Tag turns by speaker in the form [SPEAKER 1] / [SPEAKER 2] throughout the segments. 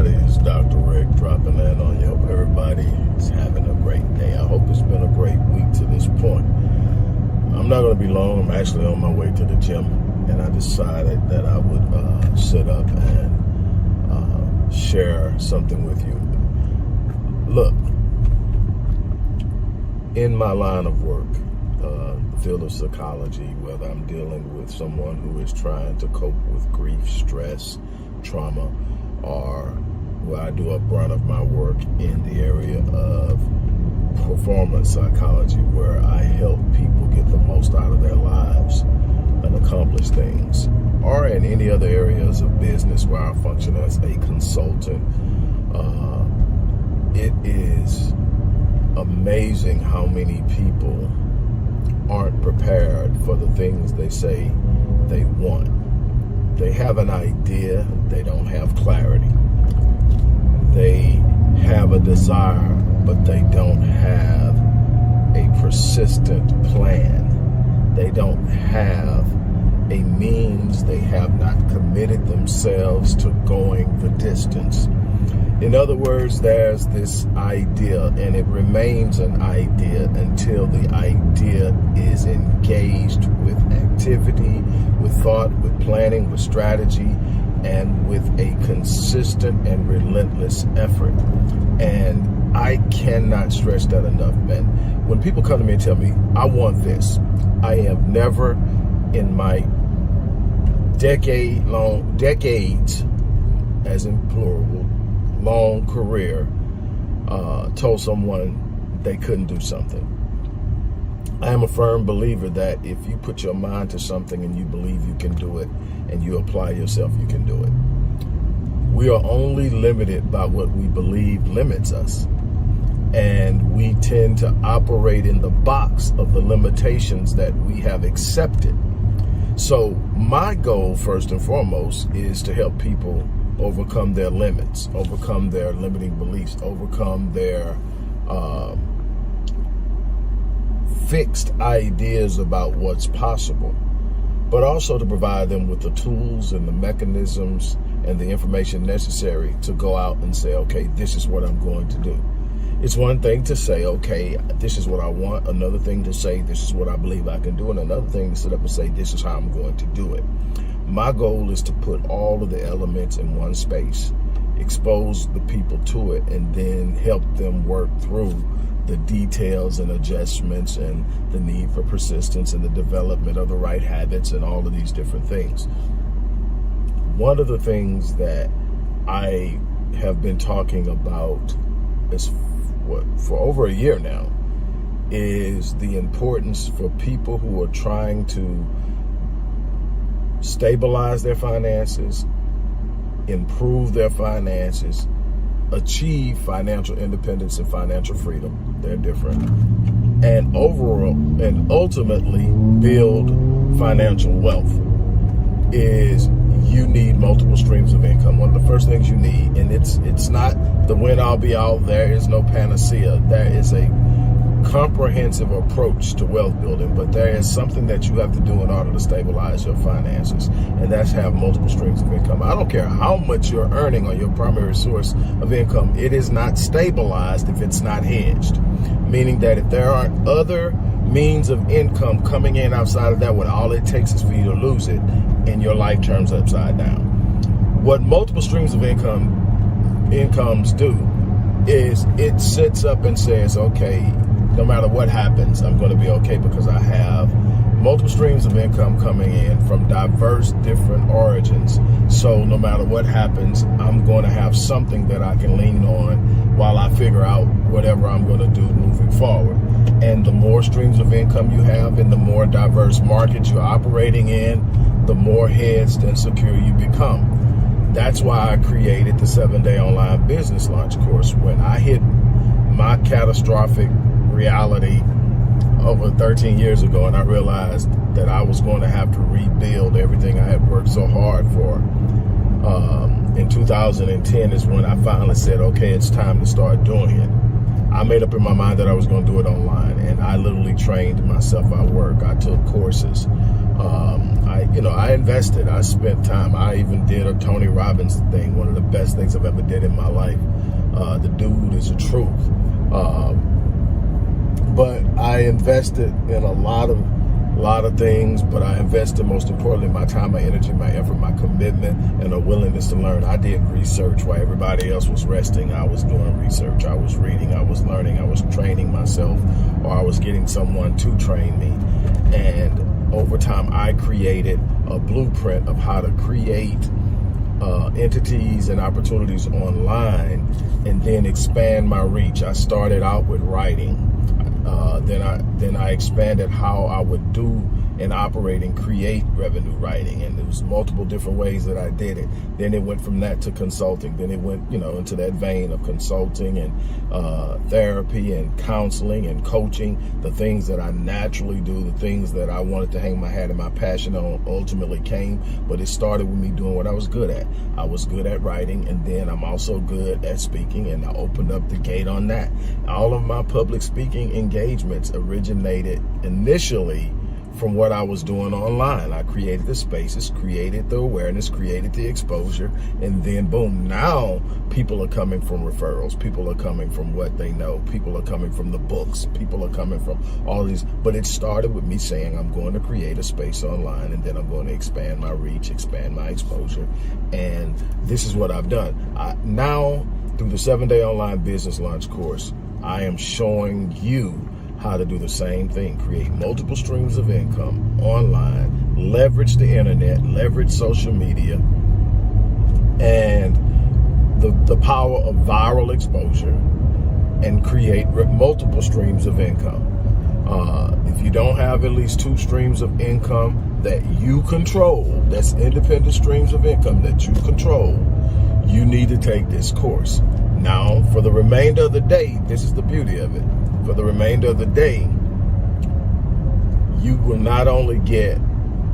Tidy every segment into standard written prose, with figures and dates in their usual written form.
[SPEAKER 1] everybody. It's Dr. Rick dropping in on you. Hope everybody is having a great day. I hope it's been a great week to this point. I'm not going to be long. I'm actually on my way to the gym, and I decided that I would sit up and share something with you. Look, in my line of work, the field of psychology, whether I'm dealing with someone who is trying to cope with grief, stress, trauma, or where I do a brunt of my work in the area of performance psychology, where I help people get the most out of their lives and accomplish things, or in any other areas of business where I function as a consultant. It is amazing how many people aren't prepared for the things they say they want. They have an idea, they don't have clarity. They have a desire, but they don't have a persistent plan. They don't have a means. They have not committed themselves to going the distance. In other words, there's this idea, and it remains an idea until the idea is engaged with activity, with thought, with planning, with strategy, and with a consistent and relentless effort. And I cannot stress that enough, man. When people come to me and tell me, I want this, I have never in my decades, as in plural, long career, told someone they couldn't do something. I am a firm believer that if you put your mind to something and you believe you can do it and you apply yourself, you can do it. We are only limited by what we believe limits us. And we tend to operate in the box of the limitations that we have accepted. So my goal, first and foremost, is to help people overcome their limits, overcome their limiting beliefs, overcome their fixed ideas about what's possible, but also to provide them with the tools and the mechanisms and the information necessary to go out and say, okay, this is what I'm going to do. It's one thing to say, okay, this is what I want. Another thing to say, this is what I believe I can do. And another thing to sit up and say, this is how I'm going to do it. My goal is to put all of the elements in one space, expose the people to it, and then help them work through the details and adjustments and the need for persistence and the development of the right habits and all of these different things. One of the things that I have been talking about for over a year now is the importance for people who are trying to stabilize their finances, improve their finances, achieve financial independence and financial freedom. They're different. And ultimately build financial wealth is you need multiple streams of income. One of the first things you need, and it's not the win all be all, there is no panacea. There is a comprehensive approach to wealth building, but there is something that you have to do in order to stabilize your finances, and that's have multiple streams of income. I don't care how much you're earning on your primary source of income, it is not stabilized if it's not hedged, meaning that if there aren't other means of income coming in outside of that one, all it takes is for you to lose it and your life turns upside down. What multiple streams of incomes do is it sits up and says, okay, no matter what happens, I'm going to be okay because I have multiple streams of income coming in from diverse different origins. So no matter what happens, I'm going to have something that I can lean on while I figure out whatever I'm going to do moving forward. And the more streams of income you have in the more diverse markets you're operating in, the more hedged and secure you become. That's why I created the 7-day online business launch course. When I hit my catastrophic reality over 13 years ago, and I realized that I was going to have to rebuild everything I had worked so hard for. In 2010 is when I finally said, okay, it's time to start doing it. I made up in my mind that I was going to do it online, and I literally trained myself at work. I took courses I invested. I spent time. I even did a Tony Robbins thing, one of the best things I've ever did in my life. The dude is the truth. But I invested in a lot of things, but I invested most importantly my time, my energy, my effort, my commitment, and a willingness to learn. I did research while everybody else was resting. I was doing research. I was reading. I was learning. I was training myself, or I was getting someone to train me. And over time, I created a blueprint of how to create entities and opportunities online, and then expand my reach. I started out with writing. Then I expanded how I would do and operate and create revenue writing, and there was multiple different ways that I did it. Then it went from that to consulting. Then it went, into that vein of consulting and therapy and counseling and coaching, the things that I naturally do, the things that I wanted to hang my hat and my passion on ultimately came. But it started with me doing what I was good at. I was good at writing, and then I'm also good at speaking, and I opened up the gate on that. All of my public speaking engagements originated initially from what I was doing online. I created the spaces, created the awareness, created the exposure, and then boom, now people are coming from referrals. People are coming from what they know. People are coming from the books. People are coming from all these. But it started with me saying, I'm going to create a space online, and then I'm going to expand my reach, expand my exposure. And this is what I've done. Now, through the 7-day online business launch course, I am showing you how to do the same thing. Create multiple streams of income online, leverage the internet, leverage social media, and the power of viral exposure, and create multiple streams of income. If you don't have at least 2 streams of income that you control, that's independent streams of income that you control, you need to take this course. Now, for the remainder of the day, this is the beauty of it. For the remainder of the day, you will not only get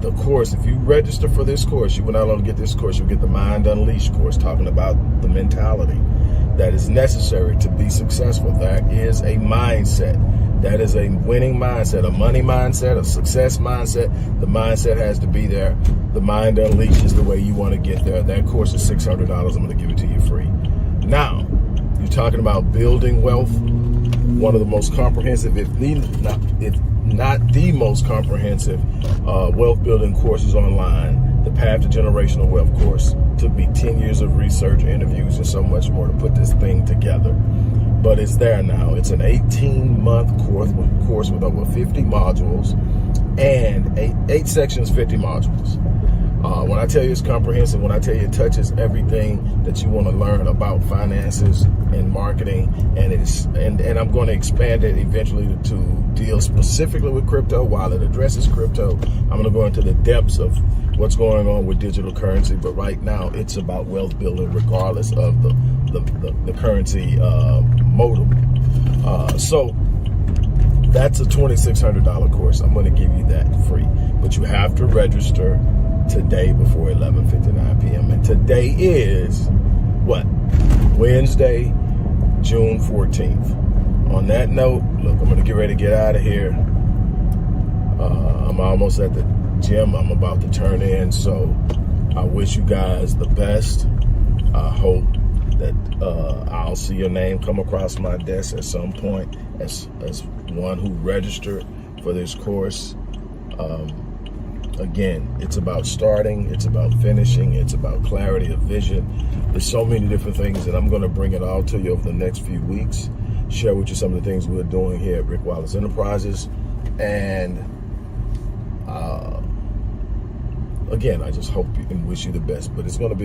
[SPEAKER 1] the course. If you register for this course, you will not only get this course, you'll get the Mind Unleashed course, talking about the mentality that is necessary to be successful. That is a mindset. That is a winning mindset, a money mindset, a success mindset. The mindset has to be there. The Mind Unleashed is the way you want to get there. That course is $600. I'm going to give it to you free. Now, you're talking about building wealth. One of the most comprehensive, if not the most comprehensive wealth building courses online, the Path to Generational Wealth course. Took me 10 years of research, interviews, and so much more to put this thing together. But it's there now. It's an 18-month course with over 50 modules and 8 sections, 50 modules. When I tell you it's comprehensive, when I tell you it touches everything that you want to learn about finances and marketing, and I'm going to expand it eventually to deal specifically with crypto. While it addresses crypto, I'm going to go into the depths of what's going on with digital currency. But right now, it's about wealth building, regardless of the currency modem. So that's a $2,600 course. I'm going to give you that free, but you have to register today before 11:59 p.m. And today is what? Wednesday, June 14th. On that note, look, I'm going to get ready to get out of here. I'm almost at the gym. I'm about to turn in, so I wish you guys the best. I hope that I'll see your name come across my desk at some point as one who registered for this course. Again, it's about starting, it's about finishing, it's about clarity of vision. There's so many different things, and I'm going to bring it all to you over the next few weeks. Share with you some of the things we're doing here at Rick Wallace Enterprises. And again, I just hope and wish you the best. But it's going to be